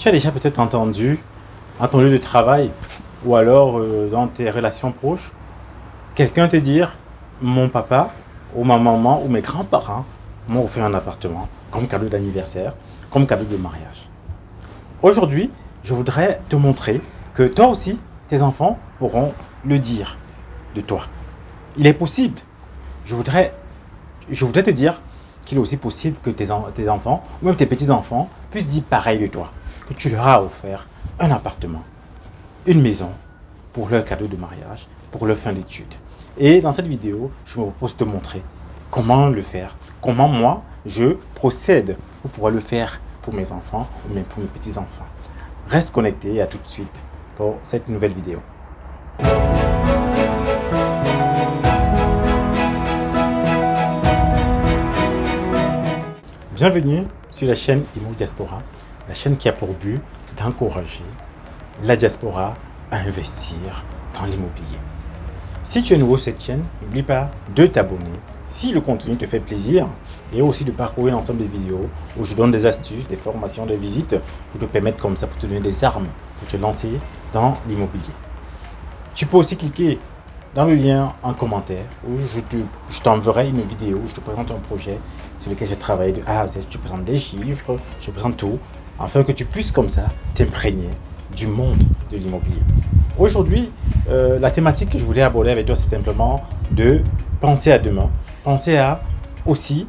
Tu as déjà peut-être entendu, à ton lieu de travail ou alors dans tes relations proches, quelqu'un te dire mon papa ou ma maman ou mes grands-parents m'ont offert un appartement comme cadeau d'anniversaire, comme cadeau de mariage. Aujourd'hui, je voudrais te montrer que toi aussi, tes enfants pourront le dire de toi. Il est possible. Je voudrais te dire qu'il est aussi possible que tes enfants, ou même tes petits-enfants, puissent dire pareil de toi. Que tu leur as offert un appartement, une maison, pour leur cadeau de mariage, pour leur fin d'études. Et dans cette vidéo, je me propose de te montrer comment le faire, comment moi, je procède pour pouvoir le faire pour mes enfants ou même pour mes petits-enfants. Reste connecté et à tout de suite pour cette nouvelle vidéo. Bienvenue sur la chaîne Imo Diaspora, la chaîne qui a pour but d'encourager la diaspora à investir dans l'immobilier. Si tu es nouveau sur cette chaîne, n'oublie pas de t'abonner si le contenu te fait plaisir et aussi de parcourir l'ensemble des vidéos où je donne des astuces, des formations, des visites pour te permettre comme ça, pour te donner des armes pour te lancer dans l'immobilier. Tu peux aussi cliquer dans le lien en commentaire où je t'enverrai une vidéo où je te présente un projet sur lequel j'ai travaillé de A à Z. Je te présente des chiffres, je te présente tout afin que tu puisses comme ça t'imprégner du monde de l'immobilier. Aujourd'hui, la thématique que je voulais aborder avec toi, c'est simplement de penser à demain. Penser à aussi,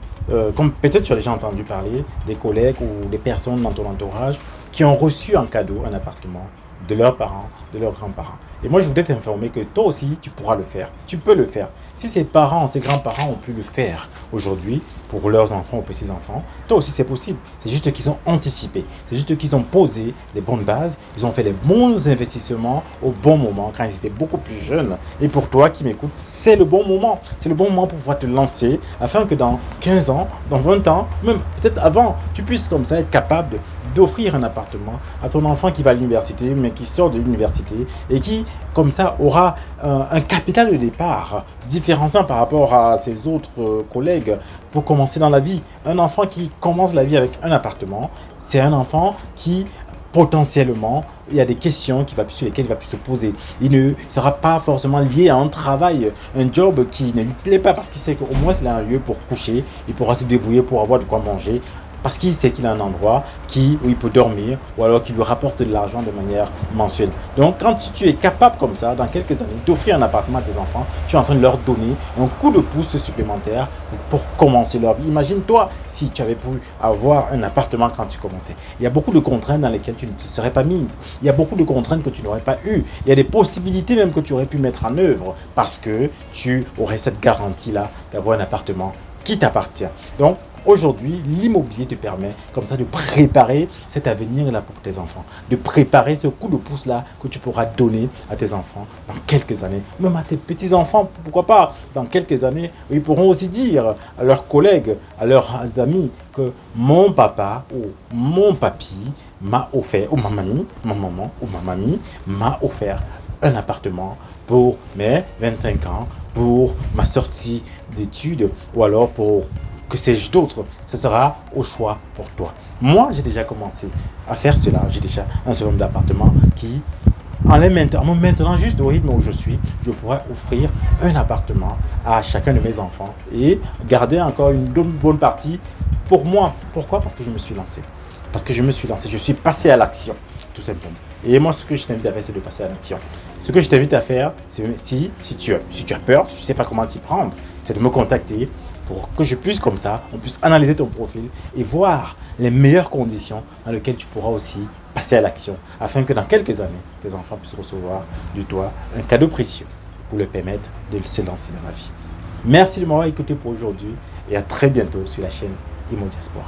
comme peut-être tu as déjà entendu parler, des collègues ou des personnes dans ton entourage qui ont reçu en cadeau un appartement de leurs parents, de leurs grands-parents. Et moi, je voudrais t'informer que toi aussi, tu pourras le faire. Tu peux le faire. Si ces parents, ces grands-parents ont pu le faire aujourd'hui pour leurs enfants ou petits-enfants, toi aussi, c'est possible. C'est juste qu'ils ont anticipé. C'est juste qu'ils ont posé les bonnes bases. Ils ont fait les bons investissements au bon moment, quand ils étaient beaucoup plus jeunes. Et pour toi qui m'écoutes, c'est le bon moment. C'est le bon moment pour pouvoir te lancer afin que dans 15 ans, dans 20 ans, même peut-être avant, tu puisses comme ça être capable d'offrir un appartement à ton enfant qui va à l'université, mais qui sort de l'université et qui, comme ça, aura un capital de départ différenciant par rapport à ses autres collègues pour commencer dans la vie. Un enfant qui commence la vie avec un appartement, c'est un enfant qui, potentiellement, il y a des questions sur lesquelles il va plus se poser. Il ne sera pas forcément lié à un travail, un job qui ne lui plaît pas parce qu'il sait qu'au moins il a un lieu pour coucher, il pourra se débrouiller pour avoir de quoi manger. Parce qu'il sait qu'il a un endroit où il peut dormir ou alors qui lui rapporte de l'argent de manière mensuelle. Donc, quand tu es capable comme ça, dans quelques années, d'offrir un appartement à tes enfants, tu es en train de leur donner un coup de pouce supplémentaire pour commencer leur vie. Imagine-toi si tu avais pu avoir un appartement quand tu commençais. Il y a beaucoup de contraintes dans lesquelles tu ne te serais pas mise. Il y a beaucoup de contraintes que tu n'aurais pas eues. Il y a des possibilités même que tu aurais pu mettre en œuvre parce que tu aurais cette garantie-là d'avoir un appartement qui t'appartient. Donc, aujourd'hui, l'immobilier te permet comme ça de préparer cet avenir-là pour tes enfants, de préparer ce coup de pouce-là que tu pourras donner à tes enfants dans quelques années, même à tes petits-enfants, pourquoi pas, dans quelques années, ils pourront aussi dire à leurs collègues, à leurs amis que mon papa ou mon papy m'a offert, ou ma mamie, ma maman ou ma mamie m'a offert un appartement pour mes 25 ans, pour ma sortie d'études ou alors pour que sais-je d'autre, ce sera au choix pour toi. Moi, j'ai déjà commencé à faire cela. J'ai déjà un certain nombre d'appartements qui, en me maintenant juste au rythme où je suis, je pourrais offrir un appartement à chacun de mes enfants et garder encore une bonne partie pour moi. Pourquoi? Parce que je me suis lancé. Parce que je me suis lancé, je suis passé à l'action, tout simplement. Et moi, ce que je t'invite à faire, c'est de passer à l'action. Ce que je t'invite à faire, c'est si tu as peur, si tu ne sais pas comment t'y prendre, c'est de me contacter pour que je puisse, comme ça, on puisse analyser ton profil et voir les meilleures conditions dans lesquelles tu pourras aussi passer à l'action, afin que dans quelques années, tes enfants puissent recevoir de toi un cadeau précieux pour leur permettre de se lancer dans la vie. Merci de m'avoir écouté pour aujourd'hui et à très bientôt sur la chaîne Imo Diaspora.